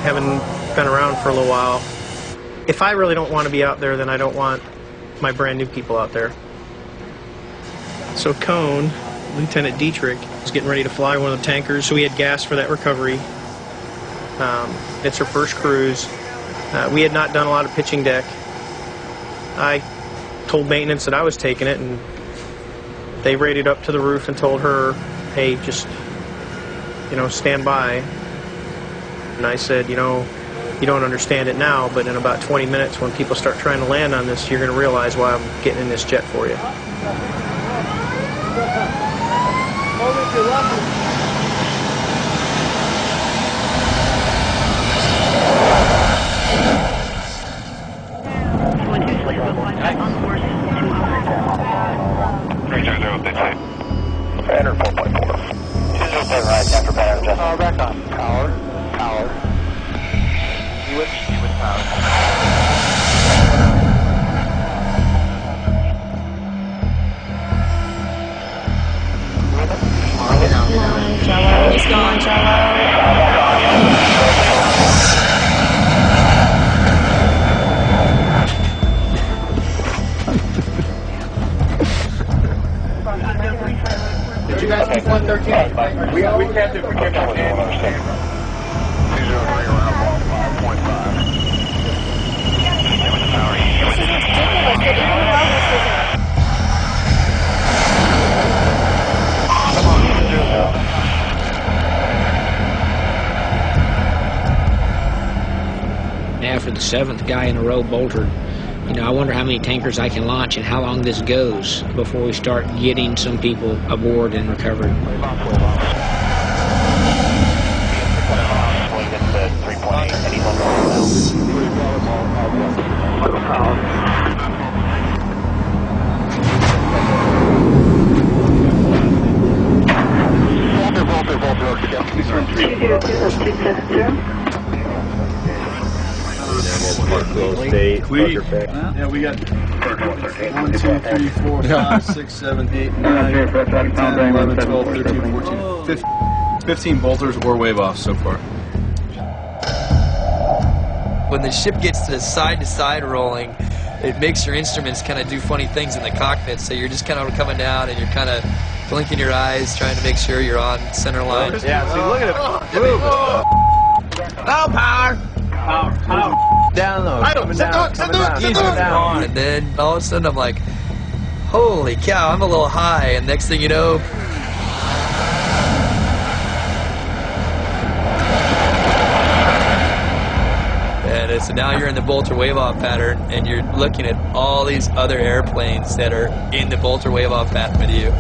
having been around for a little while, if I really don't want to be out there, then I don't want my brand new people out there. So Cone, Lieutenant Dietrich, was getting ready to fly one of the tankers, so we had gas for that recovery. It's her first cruise. We had not done a lot of pitching deck. I told maintenance that I was taking it, and they raided up to the roof and told her, hey, just, you know, stand by. And I said, you know, you don't understand it now, but in about 20 minutes when people start trying to land on this, you're going to realize why I'm getting in this jet for you. Pattern 4.4. 207 right after pattern adjustment. Power back on. Power. Switch power. It's going, Jello. Did you guys keep 113? We kept it. We kept it. 203 around 1.5. This is ridiculous. That even though this isn't. Now for the 7th guy in a row boltered. You know, I wonder how many tankers I can launch and how long this goes before we start getting some people aboard and recovered. Yeah, we got 1, 2, 3, 4, 5, 6, 7, 8, 9, 10, 11, 12, 13, 14, 15 bolters or wave offs so far. When the ship gets to side rolling, it makes your instruments kind of do funny things in the cockpit. So you're just kind of coming down and you're kind of blinking your eyes, trying to make sure you're on center line. Yeah, see, look at it. Move. Oh, power. Power. Down low. And then all of a sudden I'm like, holy cow, I'm a little high. And next thing you know, and so now you're in the bolter wave-off pattern, and you're looking at all these other airplanes that are in the bolter wave-off pattern with you.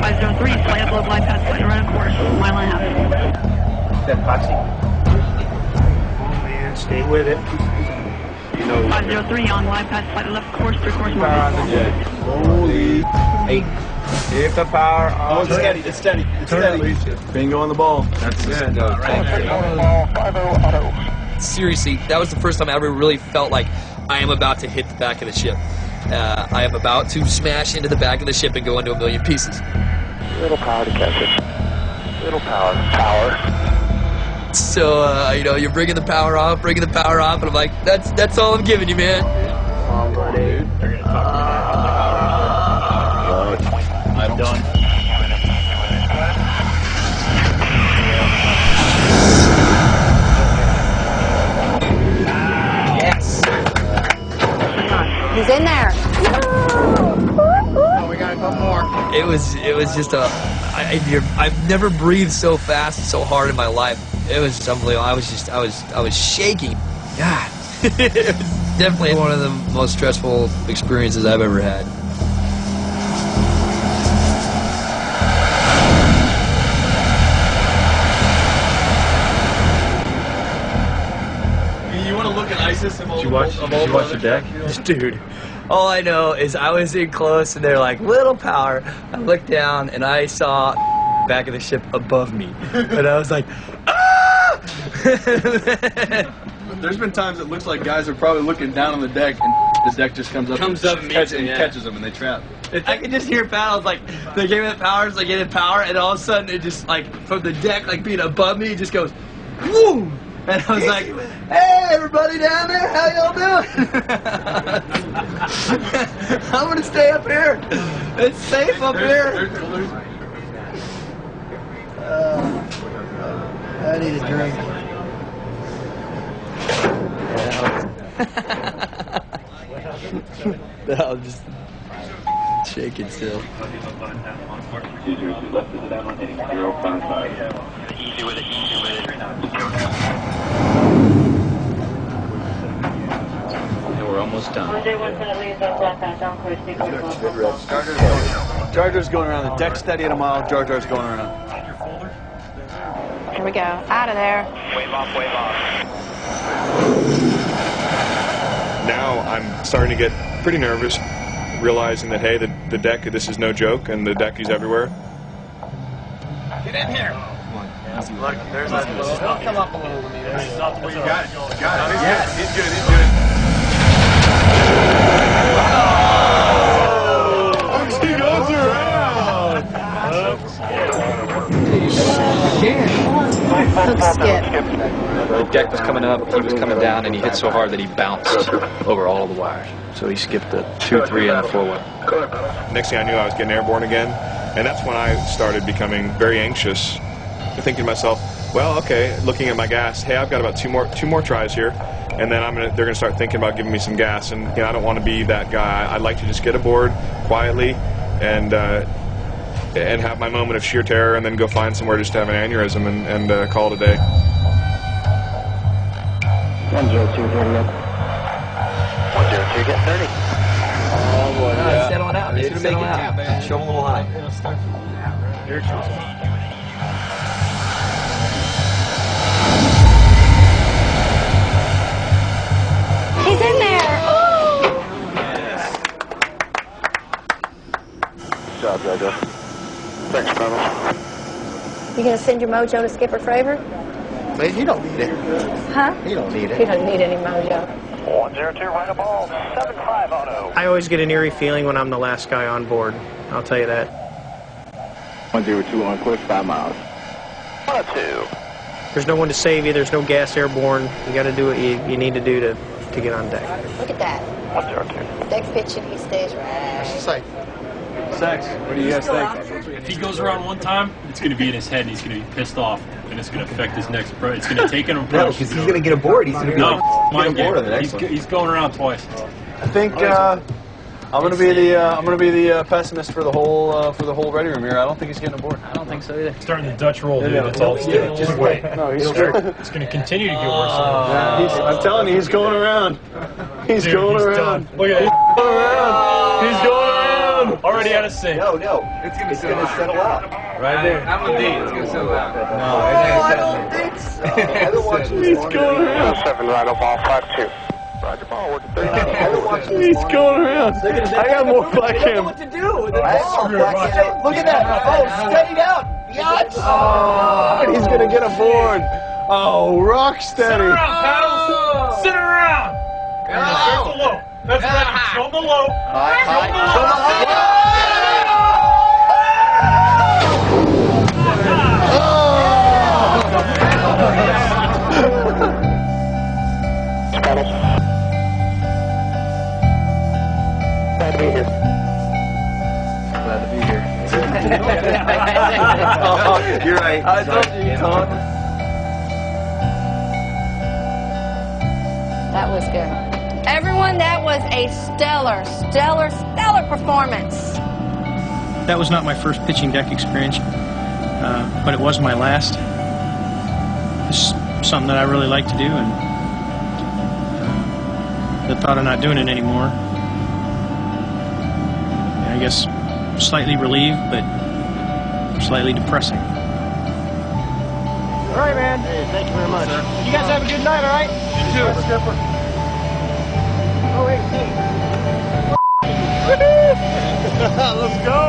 503, flight up low glide path, flight around course, mile and a half. That poxy. Stay with it. 503 on glide path, flight left course, 3 course mile. Holy. 8. Keep the power on. Oh, it's steady. It's steady. It's steady. Bingo on the ball. That's it. Seriously, that was the first time I ever really felt like I am about to hit the back of the ship. I am about to smash into the back of the ship and go into a million pieces. Little power to catch it. Little power. So, you know, you're bringing the power off, and I'm like, that's all I'm giving you, man. Dude. They're going to talk to I'm done. Yes. He's in there. Oh, we got a couple more. It was just I've never breathed so fast and so hard in my life. It was just unbelievable. I was shaking. God. It was definitely one of the most stressful experiences I've ever had. You want to look at ISIS and Did you watch the deck? Dude, all I know is I was in close and they're like, little power. I looked down and I saw back of the ship above me. And I was like, ah! There's been times it looks like guys are probably looking down on the deck and the deck just comes up and catches them and they trap. I could just hear paddles, like, they gave it powers, like, getting power, and all of a sudden, it just, like, from the deck, like, being above me, it just goes, woo! And I was like, hey, everybody down there, how y'all doing? I'm gonna stay up here. It's safe up here. I need a drink. I'll just shake it still. Easy with it, easy with it. And we're almost done. Jar Jar's going around. The deck's steady at a mile. Jar Jar's going around. Here we go. Out of there. Wave off, wave off. Now I'm starting to get pretty nervous, realizing that, hey, the deck, this is no joke, and the deck is everywhere. Get in here. Look, there's that. Come up a little to me. You got it. Got it. Yes. He's good. He's good. He goes around. Hook skip. The deck was coming up, he was coming down, and he hit so hard that he bounced over all of the wires. So he skipped the 2, 3, and the 4-1. Next thing I knew, I was getting airborne again, and that's when I started becoming very anxious, thinking to myself, well, okay, looking at my gas, hey, I've got about two more tries here, and then they're gonna start thinking about giving me some gas, and I don't want to be that guy. I'd like to just get aboard quietly and have my moment of sheer terror, and then go find somewhere just to have an aneurysm and call it a day. 102, get 30. Oh, boy. Settling out. Just make it tap, man. Show him a little high. He's in there. Ooh. Good job, Jojo. Thanks, brother. You gonna send your mojo to Skipper Fravor? He don't need it. Huh? He don't need He doesn't need any mojo. 102, right of ball, 75 auto. I always get an eerie feeling when I'm the last guy on board. I'll tell you that. 102 on course, 5 miles. 102. There's no one to save you. There's no gas airborne. You got to do what you need to do to get on deck. Look at that. 102. Deck pitching, he stays right. She's like, Sex, what do you guys think? If he goes around one time, it's going to be in his head, and he's going to be pissed off, and it's going to affect his next approach. It's going to take an approach. no, because he's going to get aboard. He's going to be No, like, mind get aboard on the game. next one. He's going around twice. I think I'm gonna be the pessimist for the whole ready room here. I don't think he's getting aboard. I don't think so either. Starting the Dutch roll, dude. That's all it's doing. Just wait. No, he's It's going to continue to get worse. I'm telling you, he's going around. He's Dude, going he's around. done. Look at it. Going around. He's going around. Already out of sync. No, it's going to settle out. Right there. I'm a D. It's going to settle out. No, I don't think so. He's going around. 7 right of ball, 5-2. Roger ball, working 30. He's going around. I got more black I don't know him. what to do with the ball. Look at that. Oh, steadied out. Yachts. Oh, and he's gonna get aboard. Oh, rock steady. Sit around, paddles. Sit around. There's the low. That's right. Show the low. Glad to be here. Glad to be here. You're right. I told you, Tom. That was good. Everyone, that was a stellar performance. That was not my first pitching deck experience, but it was my last. It's something that I really like to do, and the thought of not doing it anymore, I guess, slightly relieved, but slightly depressing. All right, man. Hey, thank you very much. You guys have a good night, all right? You too. Let's go.